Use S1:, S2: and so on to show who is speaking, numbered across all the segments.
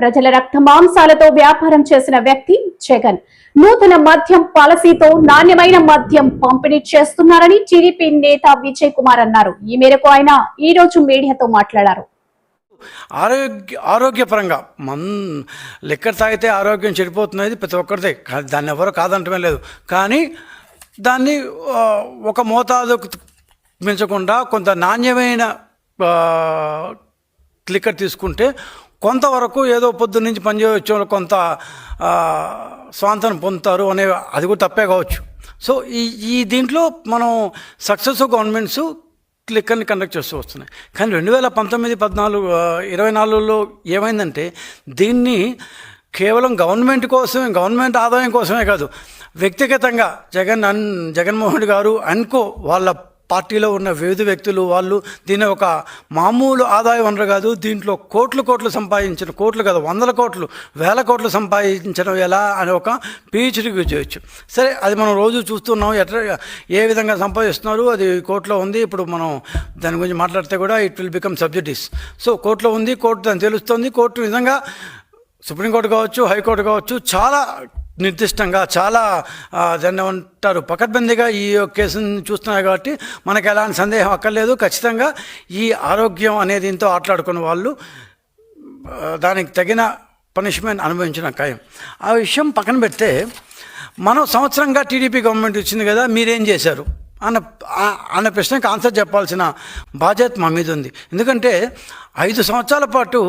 S1: ప్రజల రక్త మాంసాలతో వ్యాపారం చేసిన వ్యక్తి జగన్ నూతన మద్యం పాలసీతో నాణ్యమైన మద్యం పంపిణీ చేస్తున్నారని టీడీపీ నేత విజయ్ కుమార్ అన్నారు. ఈ మేరకు ఆయన ఈ రోజు మీడియాతో మాట్లాడారు.
S2: ఆరోగ్యపరంగా లిక్కర్ తాగితే ఆరోగ్యం చెడిపోతున్నది ప్రతి ఒక్కరిదే, దాన్ని ఎవరు కాదంటమే లేదు. కానీ దాన్ని ఒక మోతాదుకు మించకుండా కొంత నాణ్యమైన లిక్కర్ తీసుకుంటే కొంతవరకు ఏదో పొద్దు నుంచి పనిచేయవచ్చు, కొంత స్వాంతనం పొందుతారు అనే అది కూడా తప్పే కావచ్చు. సో ఈ దీంట్లో మనం సక్సెస్ఫుల్ గవర్నమెంట్స్ లిక్కర్ని కండక్ట్ చేస్తూ వస్తున్నాయి. కానీ 2019, 14, 24లో ఏమైందంటే దీన్ని కేవలం గవర్నమెంట్ ఆదాయం కోసమే కాదు, వ్యక్తిగతంగా జగన్మోహన్ గారు అనుకో వాళ్ళ పార్టీలో ఉన్న వివిధ వ్యక్తులు వాళ్ళు దీన్ని ఒక మామూలు ఆదాయ వనరు కాదు, దీంట్లో కోట్లు సంపాదించిన, కోట్లు కాదు వందల కోట్లు వేల కోట్లు సంపాదించడం ఎలా అని ఒక PhD చేయొచ్చు. సరే, అది మనం రోజు చూస్తున్నాం ఏ విధంగా సంపాదిస్తున్నారు, అది కోర్టులో ఉంది. ఇప్పుడు మనం దాని గురించి మాట్లాడితే కూడా ఇట్ విల్ బికమ్ సబ్జెక్టివ్స్. సో కోర్టులో ఉంది, కోర్టు దాన్ని తెలుస్తుంది. కోర్టు నిజంగా సుప్రీంకోర్టు కావచ్చు, హైకోర్టు కావచ్చు, చాలా నిర్దిష్టంగా చాలా దాన్ని ఏమంటారు పకడ్బందీగా ఈ కేసుని చూస్తున్నారు. కాబట్టి మనకు ఎలాంటి సందేహం అక్కర్లేదు. ఖచ్చితంగా ఈ ఆరోగ్యం అనేది ఇంతో ఆటలాడుకున్న వాళ్ళు దానికి తగిన పనిష్మెంట్ అనుభవించిన ఖాయం. ఆ విషయం పక్కన పెడితే మనం సంవత్సరంగా టీడీపీ గవర్నమెంట్ వచ్చింది కదా, మీరేం చేశారు అన్న ప్రశ్నకు ఆన్సర్ చెప్పాల్సిన బాధ్యత మా మీద ఉంది. ఎందుకంటే 5 సంవత్సరాల పాటు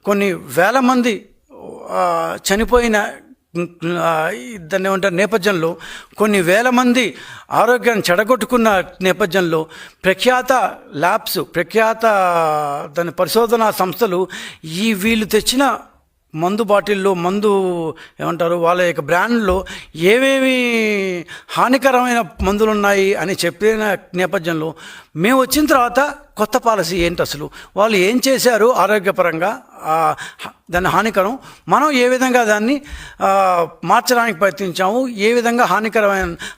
S2: కొన్ని వేల మంది చనిపోయిన దాన్ని ఏమంటారు నేపథ్యంలో, కొన్ని వేల మంది ఆరోగ్యాన్ని చెడగొట్టుకున్న నేపథ్యంలో ప్రఖ్యాత ల్యాబ్స్, దాని పరిశోధనా సంస్థలు వీళ్ళు తెచ్చిన మందు బాటిల్లో ఏమంటారు వాళ్ళ యొక్క బ్రాండ్లో ఏవేవి హానికరమైన మందులు ఉన్నాయి అని చెప్పిన నేపథ్యంలో మేము వచ్చిన తర్వాత కొత్త పాలసీ ఏంటి, అసలు వాళ్ళు ఏం చేశారు ఆరోగ్యపరంగా, దాన్ని మనం ఏ విధంగా దాన్ని మార్చడానికి ప్రయత్నించాము, ఏ విధంగా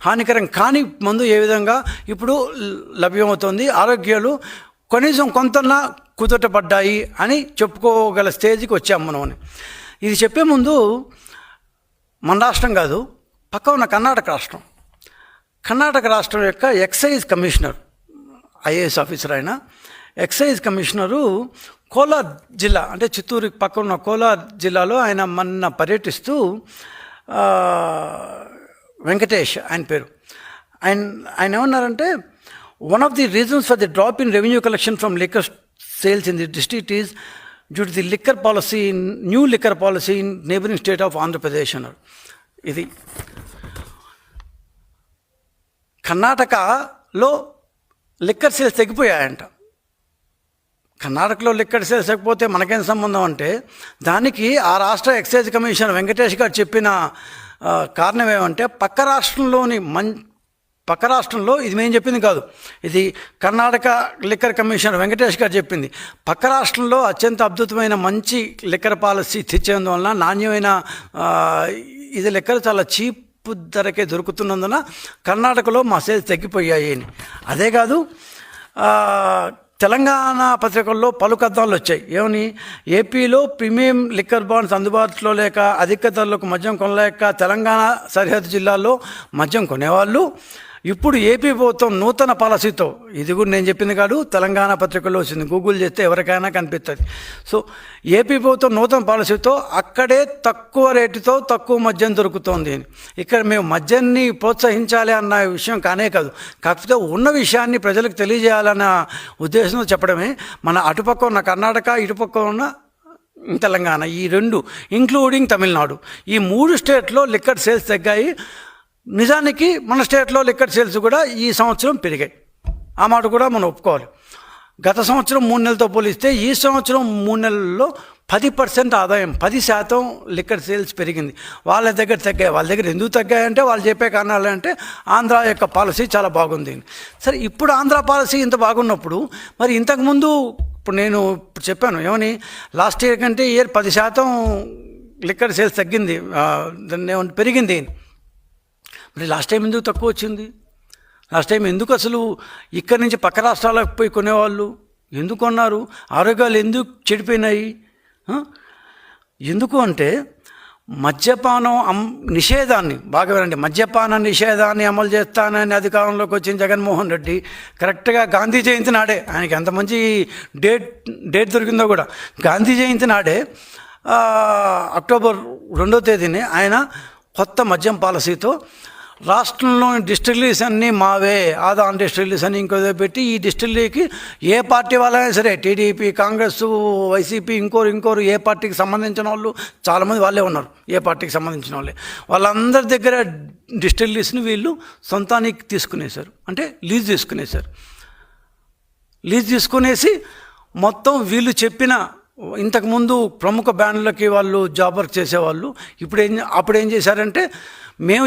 S2: హానికరం కాని మందు ఏ విధంగా ఇప్పుడు లభ్యమవుతుంది, ఆరోగ్యాలు కనీసం కొంతన్నా కుదుటపడ్డాయి అని చెప్పుకోగల స్టేజ్కి వచ్చాము మనం అని. ఇది చెప్పే ముందు మన రాష్ట్రం కాదు, పక్క ఉన్న కర్ణాటక రాష్ట్రం యొక్క ఎక్సైజ్ కమిషనర్, IAS ఆఫీసర్ అయిన ఎక్సైజ్ కమిషనరు కోలార్ జిల్లా అంటే చిత్తూరు పక్క ఉన్న కోలార్ జిల్లాలో ఆయన మొన్న పర్యటిస్తూ, వెంకటేష్ ఆయన పేరు, ఆయన ఏమన్నారంటే one of the reasons for the drop in revenue collection from liquor sales in the district is due to the new liquor policy in neighboring state of Andhra Pradesh. ఇది కర్ణాటకలో లిక్కర్ సేల్స్ తగ్గిపోయాయంట. కర్ణాటకలో liquor sales తగ్గిపోతే మనకేం సంబంధం అంటే, దానికి ఆ రాష్ట్ర ఎక్సైజ్ కమిషనర్ వెంకటేష్ గారు చెప్పిన కారణం ఏమంటే, పక్క రాష్ట్రంలో ఇది మేము చెప్పింది కాదు, ఇది కర్ణాటక లిక్కర్ కమిషనర్ వెంకటేష్ గారు చెప్పింది. పక్క రాష్ట్రంలో అత్యంత అద్భుతమైన మంచి లిక్కర్ పాలసీ తెచ్చేందువలన నాణ్యమైన ఇది లిక్కర్ చాలా చీప్ ధరకే దొరుకుతున్నందున కర్ణాటకలో మా సేల్స్ తగ్గిపోయాయి అని. అదే కాదు, తెలంగాణ పత్రికల్లో పలు కథనాలు వచ్చాయి. ఏమని, ఏపీలో ప్రీమియం లిక్కర్ బాండ్స్ అందుబాటులో లేక అధిక ధరలకు మద్యం కొనలేక తెలంగాణ సరిహద్దు జిల్లాల్లో మద్యం కొనేవాళ్ళు ఇప్పుడు ఏపీ ప్రభుత్వం నూతన పాలసీతో, ఇది కూడా నేను చెప్పింది కాదు, తెలంగాణ పత్రికల్లో వచ్చింది, గూగుల్ చేస్తే ఎవరికైనా కనిపిస్తుంది. సో ఏపీ ప్రభుత్వం నూతన పాలసీతో అక్కడే తక్కువ రేటుతో తక్కువ మద్యం దొరుకుతోంది. ఇక్కడ మేము మద్యాన్ని ప్రోత్సహించాలి అన్న విషయం కానే కాదు, కాకపోతే ఉన్న విషయాన్ని ప్రజలకు తెలియజేయాలన్న ఉద్దేశంతో చెప్పడమే. మన అటుపక్క ఉన్న కర్ణాటక, ఇటుపక్క ఉన్న తెలంగాణ, ఈ 2 ఇంక్లూడింగ్ తమిళనాడు, ఈ 3 స్టేట్లో లిక్కర్ సేల్స్ తగ్గాయి. నిజానికి మన స్టేట్లో లిక్కర్ సేల్స్ కూడా ఈ సంవత్సరం పెరిగాయి, ఆ మాట కూడా మనం ఒప్పుకోవాలి. గత సంవత్సరం 3 నెలలతో పోలిస్తే ఈ సంవత్సరం 3 నెలల్లో 10% ఆదాయం, 10% లిక్కర్ సేల్స్ పెరిగింది. వాళ్ళ దగ్గర తగ్గాయి. వాళ్ళ దగ్గర ఎందుకు తగ్గాయంటే వాళ్ళు చెప్పే కారణాలు అంటే ఆంధ్ర యొక్క పాలసీ చాలా బాగుంది. సరే, ఇప్పుడు ఆంధ్ర పాలసీ ఇంత బాగున్నప్పుడు మరి ఇంతకుముందు నేను చెప్పాను ఏమని, లాస్ట్ ఇయర్ కంటే ఇయర్ 10% లిక్కర్ సేల్స్ తగ్గింది, దాన్ని పెరిగింది. మరి లాస్ట్ టైం ఎందుకు తక్కువ వచ్చింది? లాస్ట్ టైం ఎందుకు అసలు ఇక్కడి నుంచి పక్క రాష్ట్రాలకు పోయి కొనేవాళ్ళు ఎందుకు కొన్నారు? ఆరోగ్యాలు ఎందుకు చెడిపోయినాయి? ఎందుకు అంటే మద్యపానం నిషేధాన్ని బాగా వినండి, మద్యపాన నిషేధాన్ని అమలు చేస్తానని అధికారంలోకి వచ్చిన జగన్మోహన్ రెడ్డి కరెక్ట్గా గాంధీ జయంతి నాడే, ఆయనకి ఎంత మంచి డేట్ దొరికిందో కూడా, గాంధీ జయంతి నాడే అక్టోబర్ 2వ తేదీని ఆయన కొత్త మద్యం పాలసీతో రాష్ట్రంలోని డిస్టిలరీస్ అన్నీ మావే, ఆదాన్ డిస్టిలరీస్ అని ఇంకోదో పెట్టి ఈ డిస్టిలరీకి ఏ పార్టీ వాళ్ళైనా సరే, టీడీపీ, కాంగ్రెస్, వైసీపీ, ఇంకోరు ఏ పార్టీకి సంబంధించిన వాళ్ళు చాలామంది వాళ్ళే ఉన్నారు, ఏ పార్టీకి సంబంధించిన వాళ్ళే, వాళ్ళందరి దగ్గర డిస్టిలరీస్ని వీళ్ళు సొంతానికి తీసుకునేశారు, అంటే లీజ్ తీసుకునేశారు. లీజ్ తీసుకునేసి మొత్తం వీళ్ళు చెప్పిన ఇంతకుముందు ప్రముఖ బ్యాండ్లకి వాళ్ళు జాబ్ వర్క్ చేసేవాళ్ళు అప్పుడు ఏం చేశారంటే మేము